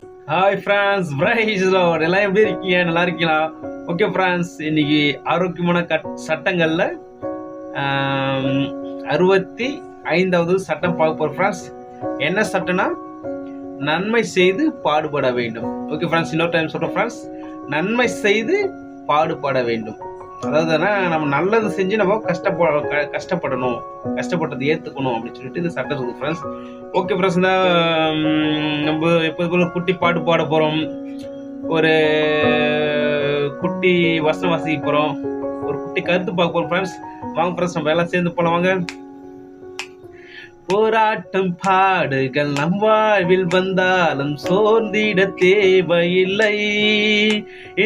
Hi France, price Lord. எல்லாம் எப்படி இருக்கீங்க? நல்லா இருக்கீங்களா? ஓகே ஃப்ரான்ஸ், இன்னைக்கு ஆரோக்கியமான சட்டங்கள்ல 65வது சட்டம் பார்க்க போறோம் ஃப்ரான்ஸ். என்ன சட்டம்னா, நன்மை செய்து பாடுபட வேண்டும். ஓகே ஃப்ரான்ஸ், இன்னொரு டைம் சொல்றோம் ஃப்ரான்ஸ். நன்மை செய்து பாடுபட வேண்டும். அதாவது நம்ம நல்லது செஞ்சு நம்ம கஷ்டப்படணும், கஷ்டப்பட்டதை ஏற்றுக்கணும் அப்படின்னு சொல்லிட்டு இந்த சட்டம் இருக்குது ஃப்ரெண்ட்ஸ். ஓகே ஃப்ரெண்ட்ஸ், நம்ம எப்போது போல குட்டி பாட்டு பாட போகிறோம், ஒரு குட்டி வசனம் வாசிக்க போகிறோம், ஒரு குட்டி கருத்து பார்க்க போகிறோம் ஃப்ரெண்ட்ஸ். வாங்க ஃப்ரெண்ட்ஸ், நம்ம எல்லாம் சேர்ந்து போகலாம் வாங்க. போராட்டம் பாடுகள் நம் வாழ்வில் வந்தாலும் சோர்ந்திட தேவையில்லை.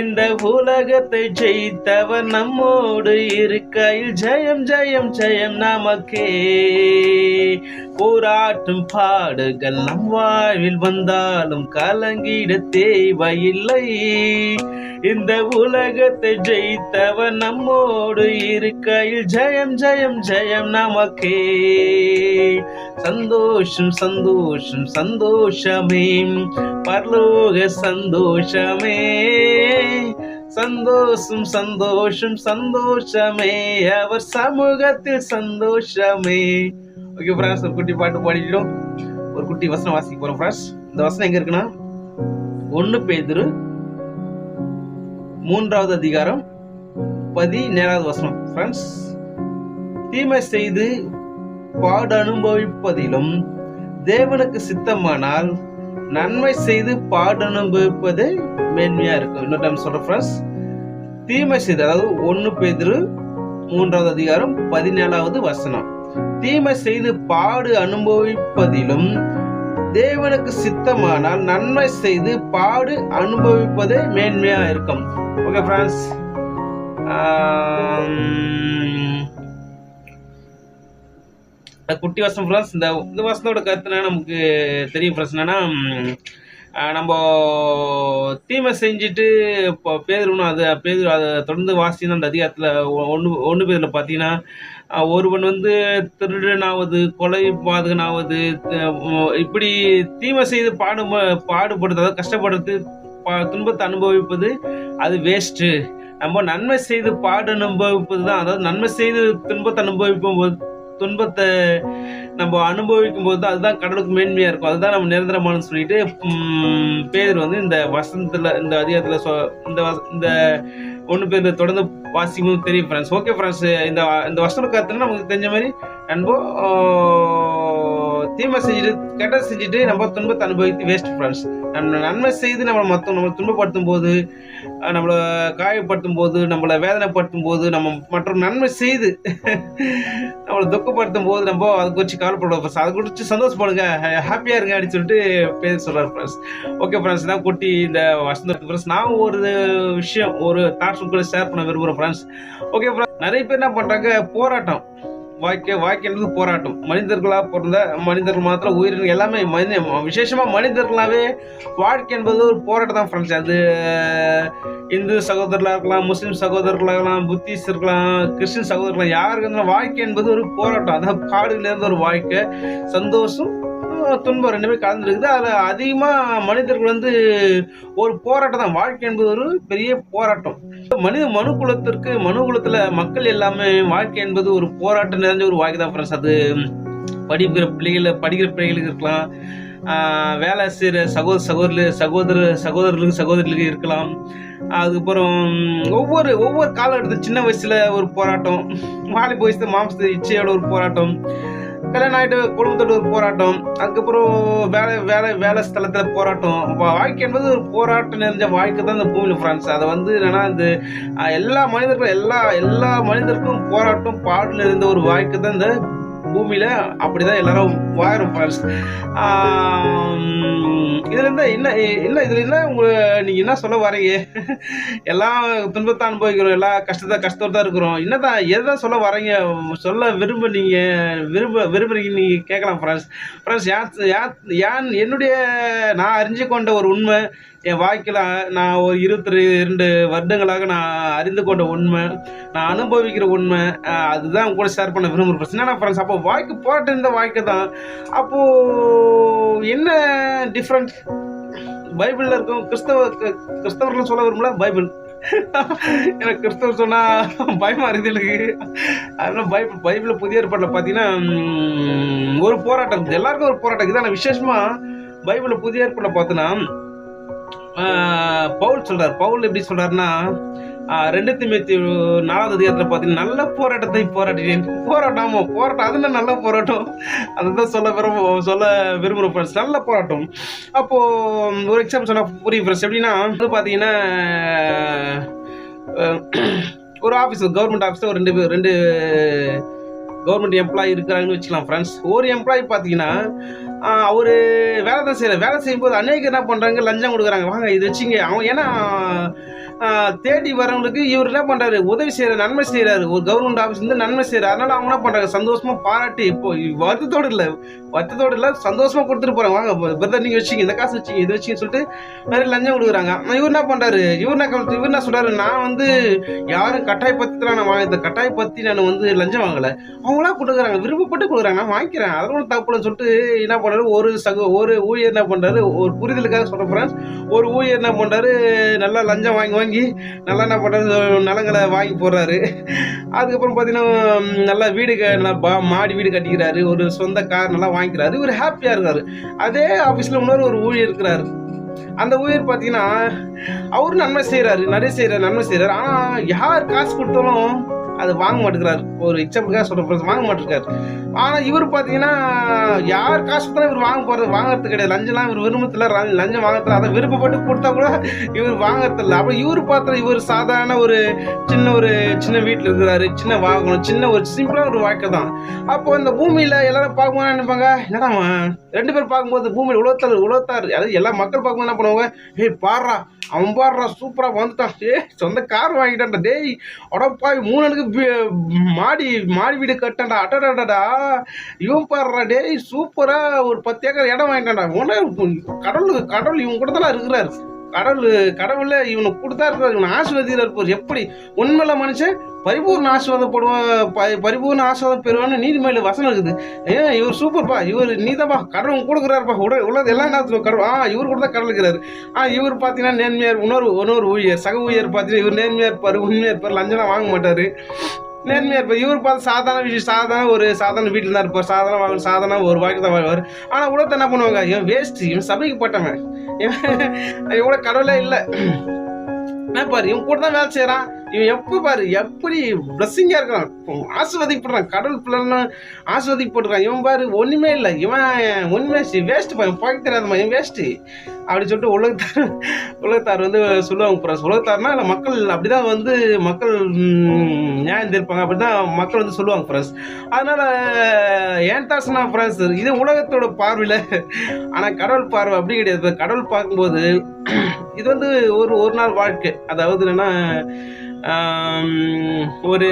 இந்த உலகத்தை ஜெயித்தவர் நம்மோடு இருக்கையில் ஜெயம் ஜெயம் ஜெயம் நமக்கே. போராட்டம் பாடுகள் நம் வாழ்வில் வந்தாலும் கலங்கிட தேவையில்லை. இந்த உலகத்தை ஜெயித்தவர் நம்மோடு இருக்கையில் ஜெயம் ஜெயம் ஜெயம் நமக்கே. சந்தோஷம் சந்தோஷம் சந்தோஷமே, பரலோக சந்தோஷமே. சந்தோஷம் சந்தோஷம் சந்தோஷமே, அவர் சமூகத்தில் சந்தோஷமே. ஓகே ஃப்ரெண்ட்ஸ், ஒரு குட்டி பாட்டு பாடிட்டோம், ஒரு குட்டி வசனம் வாசிக்க போறோம் ஃப்ரெண்ட்ஸ். இந்த வசனம் எங்க இருக்குன்னா, 1 பேதுரு 3வது அதிகாரம் 17வது வசனம் ஃப்ரெண்ட்ஸ். தீமை செய்து பாடு அனுபவிப்பதிலும் தேவனுக்கு சித்தமானால் நன்மை செய்து பாடு அனுபவிப்பது மேன்மையா இருக்கும். இன்னொரு டைம் சொல்ற ஃப்ரெண்ட்ஸ். தீமை செய்து, அதாவது 1 பேதுரு 3வது அதிகாரம் 17வது வசனம். தீமை செய்து பாடு அனுபவிப்பதிலும் தேவனுக்கு சித்தமானால் நன்மை செய்து பாடு அனுபவிப்பதே மேன்மையா இருக்கும். ஓகே ஃப்ரெண்ட்ஸ், குட்டி வசனம் ஃப்ரெண்ட்ஸ். இந்த வசனோட கருத்துனா நமக்கு தெரியும் ஃப்ரெண்ட்ஸ். என்னன்னா, நம்ம தீமை செஞ்சுட்டு இப்போ பேதுருன்னு அதை தொடர்ந்து வாசினா அந்த அதிகாரத்தில் ஒன்று பேரில் பார்த்தீங்கன்னா, ஒருவன் திருடனாவது, கொலை பாதகனாவது, இப்படி தீமை செய்து பாடுபடுறது, அதாவது கஷ்டப்படுறது, துன்பத்தை அனுபவிப்பது அது வேஸ்ட்டு. நம்ம நன்மை செய்து பாடு அனுபவிப்பது தான், அதாவது நன்மை செய்து துன்பத்தை நம்ம அனுபவிக்கும் போது அதுதான் கடவுளுக்கு மேன்மையா இருக்கும், அதுதான் நம்ம நிரந்தரமானு சொல்லிட்டு பேதுரு இந்த வசனத்துல, இந்த அதிகாரத்துல இந்த 1 பேர் தொடர்ந்து வாசிக்கும் தெரியும் ஃப்ரெண்ட்ஸ். ஓகே ஃப்ரெண்ட்ஸ், இந்த வசன கருத்துனா நமக்கு தெரிஞ்ச மாதிரி, நம்ம தீமை செஞ்சுட்டு கெட்டது செஞ்சுட்டு நம்ம துன்பத்தை அனுபவித்து வேஸ்ட் ஃப்ரெண்ட்ஸ். நம்ம நன்மை செய்து நம்மளை துன்பப்படுத்தும் போது, நம்மளை காயப்படுத்தும் போது, நம்மளை வேதனைப்படுத்தும் போது, நம்ம மற்றும் நன்மை செய்து நம்மளை துக்கப்படுத்தும் போது நம்ம அதை குறித்து கவலைப்படுவோம் ஃப்ரெண்ட்ஸ். அதை குறித்து சந்தோஷப்படுங்க, ஹாப்பியாக இருங்க அப்படின்னு சொல்லிட்டு பேர் சொல்கிறார் ஃப்ரெண்ட்ஸ். ஓகே ஃப்ரெண்ட்ஸ், தான் குட்டி இந்த வசந்தத்துக்கு ஃப்ரெண்ட்ஸ் நான் ஒரு விஷயம், ஒரு தாட்ஸ் கூட ஷேர் பண்ண விரும்புகிறேன் ஃப்ரெண்ட்ஸ். ஓகே ஃப்ரெண்ட்ஸ், நிறைய பேர் என்ன பண்ணுறாங்க, போராட்டம், வாழ்க்கை என்பது போராட்டம். மனிதர்களா பிறந்த மனிதர்கள் மாத்திரம் உயிரினங்கள் எல்லாமே விசேஷமா மனிதர்களாவே வாழ்க்கை என்பது ஒரு போராட்டம் தான் ஃப்ரெண்ட்ஸ். அது இந்து சகோதரர்களாக இருக்கலாம், முஸ்லீம் சகோதரர்களாக இருக்கலாம், புத்திஸ்ட் இருக்கலாம், கிறிஸ்டின் சகோதரர்கள், யாருக்கு இருந்தாலும் வாழ்க்கை என்பது ஒரு போராட்டம். அதாவது பாடுகள் இருந்த ஒரு வாழ்க்கை, சந்தோஷம் துன்பம் ரெண்டுமே கலந்துருக்குது. அதில் அதிகமாக மனிதர்கள் ஒரு போராட்டம் தான். வாழ்க்கை என்பது ஒரு பெரிய போராட்டம். மனு குலத்தில் மக்கள் எல்லாமே வாழ்க்கை என்பது ஒரு போராட்டம் நிறைஞ்ச ஒரு வாழ்க்கை தான் ஃப்ரெண்ட்ஸ். அது படிக்கிற பிள்ளைகளுக்கு இருக்கலாம், வேலை செய்கிற சகோதரர்களுக்கு இருக்கலாம். அதுக்கப்புறம் ஒவ்வொரு காலகட்டத்தில் சின்ன வயசுல ஒரு போராட்டம், மாலை வயசுல மாம்ச இச்சையோட ஒரு போராட்டம், கல்யாணம் ஆகிட்டு குடும்பத்தோட ஒரு போராட்டம், அதுக்கப்புறம் வேலை ஸ்தலத்துல போராட்டம். வாழ்க்கை என்பது ஒரு போராட்டம் நிறைஞ்ச வாழ்க்கை தான் இந்த பூமியில ஃப்ரெண்ட்ஸ். அதை என்னன்னா, இந்த எல்லா மனிதருக்கும் போராட்டம் பாடு நிறைந்த ஒரு வாழ்க்கை தான் இந்த பூமியில. அப்படிதான் எல்லாரும் வாழறோம் ஃப்ரெண்ட்ஸ். இதுல என்ன நீங்க என்ன சொல்ல வரீங்க? எல்லாம் துன்பத்தை அனுபவிக்கிறோம், எல்லா கஷ்டத்தோட தான் இருக்கிறோம். எதான் சொல்ல வரீங்க, சொல்ல விரும்புறீங்க நீங்க கேட்கலாம் ஃப்ரெண்ட்ஸ். நான் அறிஞ்சு கொண்ட ஒரு உண்மை, என் வாழ்க்கையில நான் ஒரு 22 வருடங்களாக நான் அறிந்து கொண்ட உண்மை, நான் அனுபவிக்கிற உண்மை, அதுதான் கூட ஷேர் பண்ண விரும்புகிறேன். என்னன்னா ஃப்ரெண்ட்ஸ், அப்போ வாழ்க்கை போராட்டம் இருந்த வாழ்க்கை தான். அப்போ என்ன டிஃப்ரெண்ட்? பைபிளில் இருக்கும் கிறிஸ்தவர்கள் சொல்ல வரும்ல பைபிள். எனக்கு கிறிஸ்தவர் சொன்னால் பயமாக இருக்குது எனக்கு. அதனால் பைபிளில் புதிய ஏற்பாட்டில் பார்த்தீங்கன்னா ஒரு போராட்டம் இருக்குது, எல்லாருக்கும் ஒரு போராட்டம் இருக்குது. ஆனால் விசேஷமாக பைபிளில் புதிய ஏற்பாட்டில் பார்த்தோன்னா பவுல் சொல்கிறார். பவுல் எப்படி சொல்கிறாருன்னா 2 தீமோத்தேயு 4வது அதிகாரத்தில் பார்த்தீங்கன்னா நல்ல போராட்டத்தை போராட்டினேன். போராட்டம் அது நல்ல போராட்டம், அதுதான் சொல்ல விரும்புகிறேன் ஃப்ரெண்ட்ஸ். நல்ல போராட்டம். அப்போது ஒரு எக்ஸாம்பிள் சொன்னால் புரியும் ஃப்ரெண்ட்ஸ். எப்படின்னா வந்து பார்த்தீங்கன்னா ஒரு ஆஃபீஸ், கவர்மெண்ட் ஆஃபீஸில் ஒரு ரெண்டு கவர்மெண்ட் எம்ப்ளாயி இருக்கிறாங்கன்னு வச்சுக்கலாம் ஃப்ரெண்ட்ஸ். ஒரு எம்ப்ளாயி பார்த்தீங்கன்னா அவர் வேலை செய்யும்போது அநேகம் என்ன பண்ணுறாங்க, லஞ்சம் கொடுக்குறாங்க. வாங்க இது வச்சுங்க. அவன் ஏன்னா தேடி வரவங்களுக்கு இவர் என்ன பண்ணுறாரு, உதவி செய்கிறார், நன்மை செய்கிறாரு. ஒரு கவர்மெண்ட் ஆஃபீஸ்லேருந்து நன்மை செய்கிறார். அதனால் அவங்க என்ன பண்ணுறாங்க, சந்தோஷமாக பாராட்டி இப்போ வருத்தத்தோடு இல்லை சந்தோஷமாக கொடுத்துட்டு போகிறாங்க. வாங்க பிரதர் நீங்கள் வச்சிங்க, இந்த காசு வச்சிங்க, இது வச்சிங்க சொல்லிட்டு நிறைய லஞ்சம் கொடுக்குறாங்க. இவர் என்ன பண்ணுறாரு, இவர் என்ன சொல்கிறாரு, நான் வந்து யாரும் கட்டாயப்படுத்தலாம், நான் இந்த கட்டாயப்படுத்தி நான் வந்து லஞ்சம் வாங்கலை, அவங்களா கொடுக்குறாங்க, விருப்பப்பட்டு கொடுக்குறாங்க, நான் வாங்கிக்கிறேன், அதெல்லாம் தப்புன்னு சொல்லிட்டு என்ன பண்ணுறாரு, ஒரு ஊழியர் என்ன பண்ணுறாரு, ஒரு புரிதலுக்காக சொல்கிறேன் ஃப்ரெண்ட்ஸ், ஒரு ஊழியர் என்ன பண்ணுறாரு, நல்லா லஞ்சம் வாங்கி நல்லா என்ன பண்ணுறாரு, நிலங்களை வாங்கி போடுறாரு. அதுக்கப்புறம் பார்த்தீங்கன்னா நல்லா நல்லா மாடி வீடு கட்டிக்கிறாரு, ஒரு சொந்த கார் நல்லா வாங்கிக்கிறாரு, இவர் ஹாப்பியாக இருக்காரு. அதே ஆஃபீஸில் இன்னொரு ஊழியர் இருக்கிறாரு. அந்த ஊழியர் பார்த்தீங்கன்னா அவரு நன்மை செய்கிறாரு. ஆனால் யார் காசு கொடுத்தாலும் அது வாங்க மாட்டேங்கிறாரு. ஒரு எக்ஸாம்பிளுக்காக சொல்ற வாங்க மாட்டேங்கிறாரு. ஆனால் இவர் பார்த்தீங்கன்னா யார் காசு கொடுத்தாலும் இவர் வாங்குறது கிடையாது. லஞ்சம்லாம் இவர் விரும்பத்தில் லஞ்சம் வாங்கறதுல அதை விருப்பப்பட்டு கொடுத்தா கூட இவர் வாங்கறதில்ல. அப்புறம் இவர் பார்த்தா இவர் சாதாரண ஒரு சின்ன வீட்டில் இருக்கிறாரு, சின்ன வாங்கணும், சின்ன ஒரு சிம்பிளான ஒரு வாழ்க்கை தான். அப்போ இந்த பூமியில் எல்லாரும் பார்க்கும்போது நினைப்பாங்க, என்னடா 2 பேர் பார்க்கும்போது பூமியில் உலகத்தார் அதாவது எல்லா மக்கள் பார்க்கும்போது என்ன பண்ணுவாங்க, பாடுறா அவன் பாடுறா சூப்பராக வந்துட்டான், சொந்த கார் வாங்கிட்டான்டா, டேய் அடப்பா 3 அடுக்கு மாடி வீடு கட்டான்டா, அட்டடா இவன் பாடுறா, டேய் சூப்பரா ஒரு 10 ஏக்கர் இடம் வாங்கிட்டான்டா, கடவுள் இவன் கூட தான் இருக்கிறாரு, கடவுள இவனுக்கு கொடுத்தா இருக்கிறார், இவன் ஆசீர்வதிக்கிறார் இருப்பார். எப்படி உண்மையில மனுஷன் பரிபூர்ண ஆசீர்வாதம் பெறுவான்னு நீதிமொழியில வசனம் இருக்குது. இவர் சூப்பர்ப்பா, இவர் நீதாப்பா, கடவுள் கொடுக்குறாருப்பா, உலக எல்லா நேரத்திலும் கடவுள் இவர் கூட தான் கடவுள் இருக்கிறாரு. இவர் பார்த்தீங்கன்னா நேர்மையார், இன்னொரு ஊழியர் சக ஊழியர் பார்த்தீங்கன்னா இவர் நேர்மையா இருப்பார், உண்மையா இருப்பார், லஞ்சம்லாம் வாங்க மாட்டாரு, நேர்மையாக இருப்பார். இவர் பார்த்து சாதாரண வீட்டில் தான் இருப்பார், சாதாரண ஒரு வாழ்க்கை தான் வாழ்வார். ஆனால் உலகத்தை என்ன பண்ணுவாங்க, இவன் வேஸ்ட், இவன் சபைக்கு போட்டவன், இவன் கடவுளே இல்லை, என்ன பாரு இவன் கூட தான் வேலை செய்கிறான், இவன் எப்படி பிளஸ்ஸிங்காக இருக்கிறான், ஆசீர்வதிப்படுறான், கடவுள் பிள்ளைன்னு ஆசீர்வதிப்படுறான். இவன் பாரு ஒன்றுமே இல்லை, இவன் ஒன்றுமே வேஸ்ட்டு, பார்க்க தெரியாதம்மா, இவன் வேஸ்ட்டு அப்படி சொல்லிட்டு உலகத்தார் வந்து சொல்லுவாங்க ஃப்ரெண்ட்ஸ். உலகத்தார்னா இல்லை மக்கள் அப்படிதான் வந்து மக்கள் நியாயம் தீர்ப்பாங்க, அப்படிதான் மக்கள் வந்து சொல்லுவாங்க ஃப்ரெண்ட்ஸ். அதனால ஏன் தாசனா ஃப்ரெண்ட்ஸ், இது உலகத்தோட பார்வையில். ஆனால் கடவுள் பார்வை அப்படி கிடையாது. கடவுள் பார்க்கும்போது இது வந்து ஒரு நாள் வாழ்க்கை, அதாவது என்னன்னா ஒரு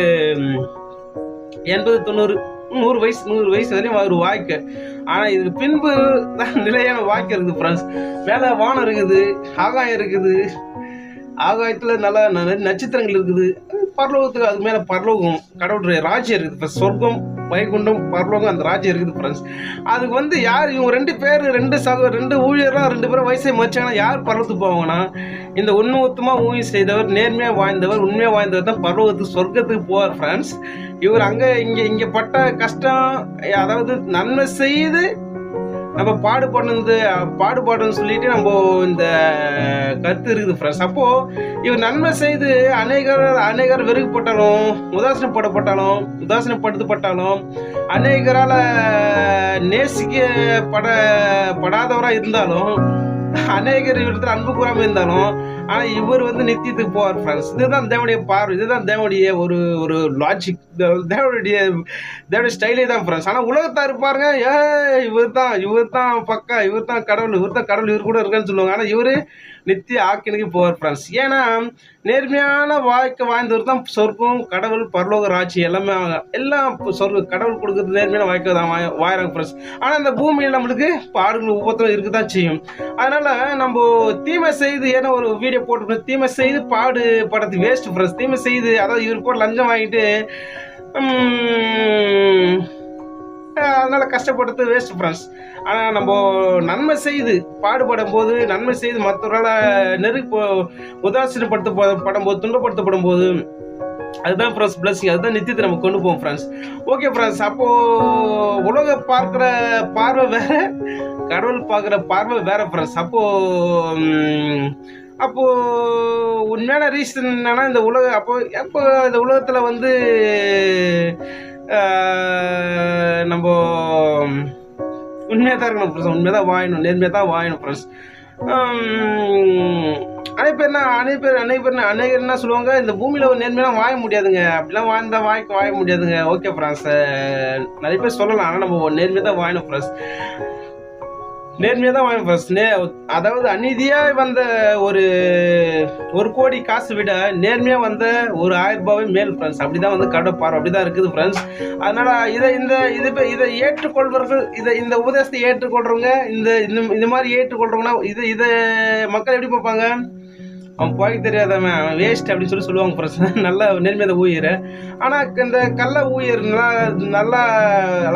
80-90-100 வயசு வரையும் ஒரு வாழ்க்கை. ஆனால் இதுக்கு பின்பு தான் நிலையான வாழ்க்கை இருக்குது ஃப்ரெண்ட்ஸ். மேலே வானம் இருக்குது, ஆகாயம் இருக்குது, ஆகாயத்தில் நல்லா நட்சத்திரங்கள் இருக்குது, பரலோகத்துக்கு அதுக்கு மேலே பரலோகம் கடவுளுடைய ராஜ்யம் இருக்குது. இப்போ சொர்க்கம், வைகுண்டம், பரலோகம், அந்த ராஜ்யம் இருக்குது ஃப்ரெண்ட்ஸ். அதுக்கு வந்து யார் இவங்க 2 பேர் 2 ஊழியராக 2 பேரும் வயசை மச்சாங்கன்னா யார் பரலோகத்துக்கு போவாங்கன்னா, இந்த உண்மைத்தமாக ஊழியம் செய்தவர், நேர்மையாக வாழ்ந்தவர், உண்மையாக வாழ்ந்தவர் தான் பரலோகத்துக்கு சொர்க்கத்துக்கு போவார் ஃப்ரெண்ட்ஸ். இவர் இங்கே பட்ட கஷ்டம், அதாவது நன்மை செய்து நம்ம பாடுபடணும்னு சொல்லிட்டு நம்ம இந்த கருத்து இருக்குது ஃப்ரெண்ட்ஸ். அப்போது இவர் நன்மை செய்து அநேகர் வெறுக்கப்பட்டாலும், உதாசீனப்படுத்தப்பட்டாலும், அநேகரால் நேசிக்கப்படாதவராக இருந்தாலும், அநேகர் இவரிடத்தில் அன்பு கூறாமல் இருந்தாலும், ஆனால் இவர் வந்து நித்தியத்துக்கு போவார் ஃப்ரெண்ட்ஸ். இதுதான் தேவனுடைய பார்வை, இதுதான் தேவனுடைய ஒரு லாஜிக், தேவனுடைய ஸ்டைலே தான் ஃப்ரெண்ட்ஸ். ஆனால் உலகத்தார் பாருங்க, இவர் தான் பக்கா, இவர் தான் கடவுள், இவர் கூட இருக்கான்னு சொல்லுவாங்க. ஆனால் இவர் நித்திய ஆக்கினுக்கு போவார் ஃப்ரெண்ட்ஸ். ஏன்னா நேர்மையான வாழ்க்கை வாழ்ந்தவர் தான் சொர்க்கம், கடவுள், பரலோக ராஜ்யம் எல்லாம் சொர்க்கம், கடவுள் கொடுக்குறது நேர்மையான வாழ்க்கை தான் வாயிறாங்க ஃப்ரெண்ட்ஸ். ஆனால் இந்த பூமியில் நம்மளுக்கு பாடுகள் ஒவ்வொருத்தரும் இருக்க தான் செய்யும். அதனால நம்ம தீமை செய்து, ஏன்னா ஒரு வீடியோ போட்டு தீமை செய்து பாடுபடுறது வேஸ்ட் ஃப்ரெண்ட்ஸ். தீமை செய்து, அதாவது இவர் கூட லஞ்சம் வாங்கிட்டு அதனால் கஷ்டப்படுறது வேஸ்ட் ஃப்ரெண்ட்ஸ். ஆனால் நம்ம நன்மை செய்து பாடுபடும் போது, நன்மை செய்து மற்றவர்களால் படும் போது, துன்பப்படுத்தப்படும் போது, அதுதான் ஃப்ரெண்ட்ஸ் பிளஸிங், அதுதான் நித்தியத்தை நம்ம கொண்டு போவோம் ஃப்ரெண்ட்ஸ். ஓகே ஃப்ரெண்ட்ஸ், அப்போது உலக பார்க்குற பார்வை வேறு, கடவுள் பார்க்குற பார்வை வேறு ஃப்ரெண்ட்ஸ். அப்போது உண்மையான ரீசன் என்னன்னா, இந்த இந்த உலகத்தில் வந்து நம்ம உண்மையாக தான் இருக்கணும் ஃப்ரெண்ட்ஸ், உண்மையாக தான் வாழணும், நேர்மையாக தான் வாழணும் ஃப்ரெண்ட்ஸ். அநேகர் என்ன சொல்லுவாங்க, இந்த பூமியில் ஒரு நேர்மையெல்லாம் வாழ முடியாதுங்க, அப்படிலாம் வாழ முடியாதுங்க. ஓகே ஃப்ரெண்ட்ஸ், நிறைய பேர் சொல்லலாம், ஆனால் நம்ம நேர்மையாக தான் வாழணும் ஃப்ரெண்ட்ஸ், நேர்மையாக தான் வாங்கணும் ஃப்ரெண்ட்ஸ். அதாவது அநீதியாக வந்த ஒரு கோடி காசு விட நேர்மையாக வந்த ஒரு 1000 ரூபாவே மேல் ஃப்ரெண்ட்ஸ். அப்படி தான் வந்து கடை பார்வை அப்படி தான் இருக்குது ஃப்ரெண்ட்ஸ். அதனால் இதை ஏற்றுக்கொள்வர்கள், இந்த உபதேசத்தை ஏற்றுக்கொள்கிறவங்க, இந்த மாதிரி ஏற்றுக்கொள்கிறவங்கன்னா இதை மக்கள் எப்படி பார்ப்பாங்க, அவன் போய் தெரியாதவன், அவன் வேஸ்ட் அப்படின்னு சொல்லுவாங்க ஃப்ரெண்ட்ஸ். நல்லா நேர்மையாக ஊழியரை. ஆனால் இந்த கள்ள ஊழியர், நல்லா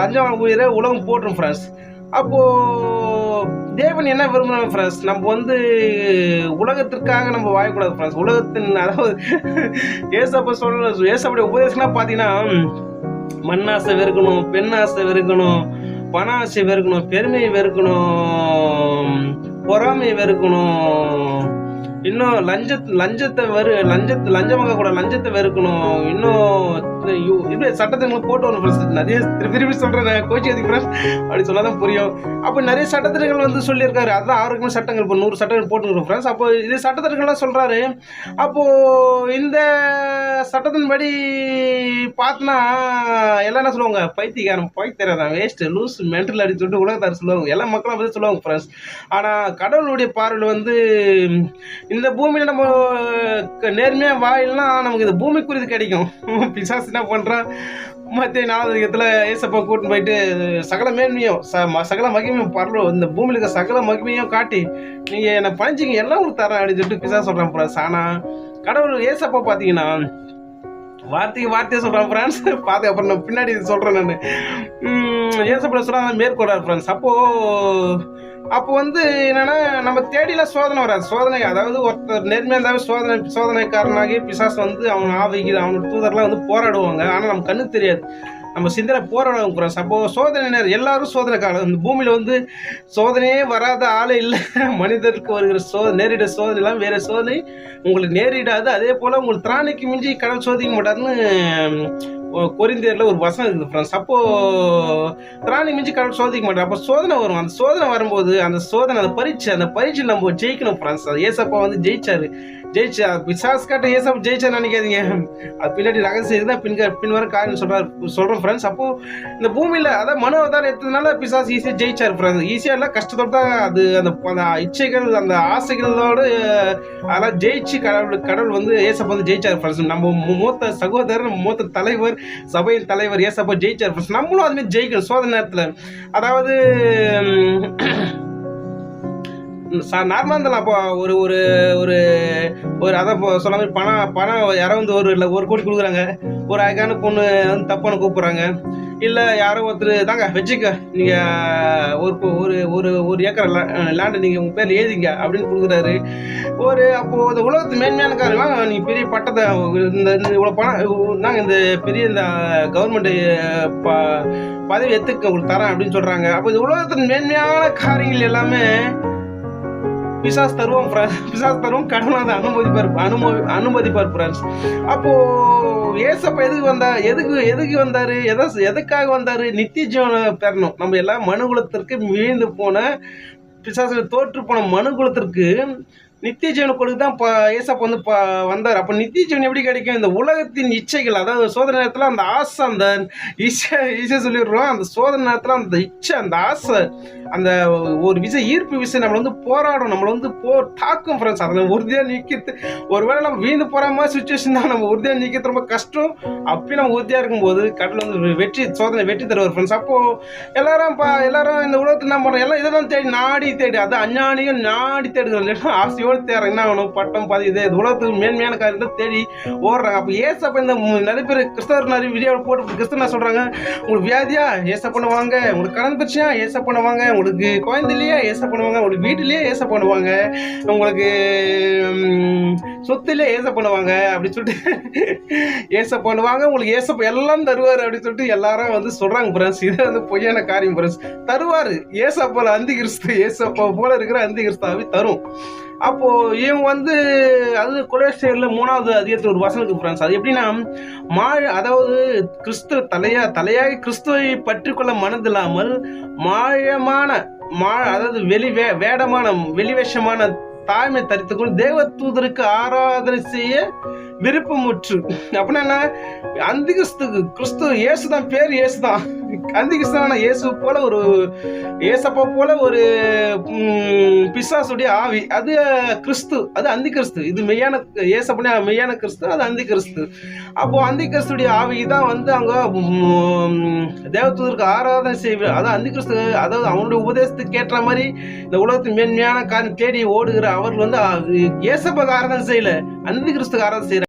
லஞ்சம் ஊழியரை உலகம் போட்டுரும் ஃப்ரெண்ட்ஸ். அப்போது தேவன் என்ன விரும்புகிறாங்க ஃப்ரெண்ட்ஸ், நம்ம வந்து உலகத்திற்காக நம்ம வாழக்கூடாது ஃப்ரெண்ட்ஸ். அதாவது ஏசப்படைய உபதேசம்லாம் பார்த்தீங்கன்னா, மண்ணாசை வெறுக்கணும், பெண்ணாசை வெறுக்கணும், பண ஆசை வெறுக்கணும், பெருமையை வெறுக்கணும், பொறாமையை வெறுக்கணும், இன்னும் லஞ்சமாக கூட லஞ்சத்தை வெறுக்கணும், இன்னும் சட்டத்திட்டங்களை போட்டு வரணும். நிறைய திருப்பி சொல்றேன், கோச்சி அதிக அப்படி சொன்னாதான் புரியும். அப்போ நிறைய சட்டத்திட்டங்கள் வந்து சொல்லியிருக்காரு, அதுதான் ஆரோக்கியமான சட்டங்கள். இப்போ 100 சட்டங்கள் போட்டுருக்கோம் ஃப்ரெண்ட்ஸ். அப்போ இது சட்டத்திட்டங்கள்லாம் சொல்றாரு. அப்போ இந்த சட்டத்தின்படி பார்த்தனா எல்லாம் என்ன சொல்லுவாங்க, பைத்தியக்காரன், போய் தெரியாதான், வேஸ்ட், லூஸ், மென்டல் அடி சொல்லிட்டு உலகத்தார் சொல்லுவாங்க, எல்லா மக்களும் அப்படி சொல்லுவாங்க ஃப்ரெண்ட்ஸ். ஆனால் கடவுளுடைய பார்வையில் வந்து இந்த பூமியில் நம்ம நேர்மையாக வாயில்னா நமக்கு இந்த பூமி குறித்து கிடைக்கும். பிசாசு என்ன பண்ணுறான், மத்திய 4 ஏசப்பா கூட்டின்னு போயிட்டு சகல மேன்மையும் சகல மகிமையும் பரலும், இந்த பூமியில் இருக்க சகல மகிமையும் காட்டி நீங்கள் என்னை பணிச்சிங்க, எல்லாம் உங்களுக்கு தரேன் அப்படின்னு சொல்லிட்டு பிசாசு சொல்கிறான் ஃப்ரெண்ட்ஸ். ஆனால் கடவுள் ஏசப்பா பார்த்தீங்கன்னா வார்த்தையை சொல்கிறேன் ஃப்ரெண்ட்ஸ். பார்த்து அப்புறம் நான் பின்னாடி சொல்கிறேன். நான் ஏசப்பா சொல்கிறாங்க மேற்கொள்கிறார் ஃப்ரெண்ட்ஸ். அப்போ வந்து என்னன்னா, நம்ம தேடிலாம் சோதனை வராது. சோதனை, அதாவது ஒருத்தர் நேர்மையாக இருந்தாலும் சோதனைக்காரனாகி பிசாசு வந்து அவன் ஆவிகள், அவனோட தூதர்லாம் வந்து போராடுவாங்க. ஆனால் நம்ம கண்ணுக்கு தெரியாது, நம்ம சிந்தனை போராடுவாங்க ஃப்ரெண்ட்ஸ். அப்போது சோதனை நேரம், எல்லாரும் சோதனை காலம். இந்த பூமியில் வந்து சோதனையே வராத ஆளே இல்லை. மனிதருக்கு வருகிற நேரிட சோதனைலாம் வேறு சோதனை உங்களுக்கு நேரிடாது. அதே போல் உங்களுக்கு திராணிக்கு மிஞ்சி கடவுள் சோதிக்க மாட்டாருன்னு கொரிந்தியரில் ஒரு வசனம் இருக்குது ஃப்ரெண்ட்ஸ். அப்போது திராணி மிஞ்சி கடவுள் சோதிக்க மாட்டோம். அப்போ சோதனை வரும். அந்த சோதனை வரும்போது அந்த பரீட்சை நம்ம ஜெயிக்கணும் ஃப்ரெண்ட்ஸ். அது ஏசப்பா வந்து ஜெயிச்சா பிசாஸ் காட்ட ஏசப்பா ஜெயிச்சா நினைக்காதீங்க, அது பின்னாடி ரகசியம் இதுதான் பின்வர காரணம் சொல்கிறோம் ஃப்ரெண்ட்ஸ். அப்போது இந்த பூமியில் அதாவது மனு அவதாரம் எடுத்ததுனால பிசாஸ் ஈஸியாக ஜெயிச்சார் ஃப்ரெண்ட்ஸ். ஈஸியாக இல்லை, கஷ்டத்தோடு தான் அது அந்த இச்சைகள், அந்த ஆசைகளோடு அதெல்லாம் ஜெயிச்சு கடவுள் வந்து ஏசப்பா வந்து ஜெயிச்சார் ஃப்ரெண்ட்ஸ். நம்ம மூத்த சகோதரர், மூத்த தலைவர், சபையின் தலைவர் ஏசப்பா ஜெயிச்சார் ஃப்ரெண்ட்ஸ். நம்மளும் அதுமாதிரி ஜெயிக்கணும் சோதனை நேரத்தில். அதாவது நார்மலாக இருந்தாலும் அப்போ ஒரு அதை சொல்ல மாதிரி பணம் யாரோ வந்து ஒரு கோடி கொடுக்குறாங்க, ஒரு அழகான பொண்ணு வந்து தப்பான கூப்பிட்றாங்க, இல்லை யாரோ ஒருத்தர் தாங்க வச்சுக்க, நீங்கள் ஒரு ஏக்கர் லேண்டை நீங்கள் உங்கள் பேரில் எழுதிங்க அப்படின்னு கொடுக்குறாரு. அப்போது இந்த உலகத்து மேன்மையான காரணம், நீங்கள் பெரிய பட்டத்தை இந்த இவ்வளோ பணம் நாங்கள் இந்த பெரிய இந்த கவர்மெண்ட் பதவி எடுத்துக்க உங்களுக்கு தரேன் அப்படின்னு சொல்கிறாங்க. அப்போ இந்த உலகத்தின் மேன்மையான காரியங்கள் எல்லாமே பிசாசு தருவோம் கடவுள் அதை அனுமதிப்பார் ஃப்ரெண்ட்ஸ். அப்போ ஏசப்பா எதுக்கு வந்தாரு, எதுக்காக வந்தாரு, நித்திய ஜீவனை பெறணும். நம்ம எல்லாம் மனுகுலத்திற்கு வீழ்ந்து போன பிசாசுல தோற்று போன மனுகுலத்திற்கு நித்திய ஜீவனை கொடுத்து தான் ஏசப்பா வந்து வந்தார். அப்போ நித்திய ஜீவன் எப்படி கிடைக்கும், இந்த உலகத்தின் இச்சைகள், அதாவது சோதனை நேரத்தில் அந்த ஆசை, அந்த ஈஸியாக சொல்லிடுறோம், அந்த சோதனை நேரத்தில் அந்த இச்சை, அந்த ஆசை, அந்த ஒரு ஈர்ப்பு விசை நம்மளை வந்து போராடும், நம்மளை வந்து தாக்கும் ஃப்ரெண்ட்ஸ். அதில் உறுதியாக நிற்கிறது, ஒருவேளை நம்ம வீழ்ந்து போகிற மாதிரி சுச்சுவேஷன் தான், நம்ம உறுதியாக நிற்கிறது ரொம்ப கஷ்டம். அப்பயும் நம்ம உறுதியாக இருக்கும்போது கடவுள் வந்து சோதனை வெற்றி தருவார் ஃப்ரெண்ட்ஸ். அப்போது எல்லாரும் இந்த உலகத்தில் என்ன பண்ணுறோம், எல்லாம் இதை தான் நாடி தேடி, அது அஞ்ஞானிகள் நாடி தேடுகிறோம், ஆசையோடு போய் தேடுறாங்க. என்ன ஆகணும்? பட்டம் பதவி, இது உலகத்துக்கு மேன்மையான காரியத்தை தேடி ஓடுறாங்க. அப்போ ஏசப்பா இந்த நிறைய பேர் கிறிஸ்தவர் நிறைய வீடியோ போட்டு கிறிஸ்தவ சொல்றாங்க, உங்களுக்கு வியாதியா ஏச பண்ணுவாங்க, உங்களுக்கு கடன் பிரச்சனையா ஏச பண்ணுவாங்க, உங்களுக்கு குழந்தை இல்லையா ஏச பண்ணுவாங்க, உங்களுக்கு வீட்டிலேயே ஏச பண்ணுவாங்க, உங்களுக்கு சொத்துலேயே ஏச பண்ணுவாங்க அப்படி சொல்லிட்டு ஏச பண்ணுவாங்க, உங்களுக்கு ஏசப்ப எல்லாம் தருவார் அப்படின்னு சொல்லிட்டு எல்லாரும் வந்து சொல்றாங்க ஃப்ரெண்ட்ஸ். இது வந்து பொய்யான காரியம் ஃப்ரெண்ட்ஸ். தருவாரு. ஏசப்பால அந்தி கிறிஸ்து, ஏசப்பா போல இருக்கிற அந்தி கிறிஸ்தாவே தரும். அப்போ இவங்க வந்து அது கொலேஸ்டியர்ல 3வது அதிகாரத்தில் ஒரு வசனம் இருக்கு ஃப்ரெண்ட்ஸ். அது எப்படின்னா, அதாவது கிறிஸ்துவ தலையாகி கிறிஸ்துவை பற்றி கொள்ள மனதில்லாமல் மாயமான அதாவது வெளிவேஷமான தாய்மை தரித்துக்கொண்டு தேவ தூதருக்கு ஆராதனை செய்ய விருப்பமுற்று. அப்படின்னா அந்தி கிறிஸ்து இயேசுதான், பேர் இயேசுதான். அந்தி கிறிஸ்துவான இயேசு போல ஒரு ஏசப்பா போல ஒரு பிசாசுடைய ஆவி, அது கிறிஸ்து, அது அந்தி கிறிஸ்து. இது மெய்யான ஏசப்பா மெய்யான கிறிஸ்து, அது அந்தி கிறிஸ்து. அப்போ அந்தி கிறிஸ்துடைய ஆவி தான் வந்து அவங்க தேவதூதருக்கு ஆராதனை செய்வார். அதாவது அந்தி கிறிஸ்து, அதாவது அவனுடைய உபதேசத்துக்கு ஏற்ற மாதிரி இந்த உலகத்தின் மேன்மையான காரியம் தேடி ஓடுகிற அவர்கள் வந்து ஏசப்பாக்கு ஆராதனை செய்யல, அந்தி கிறிஸ்துக்கு ஆராதனை செய்யற.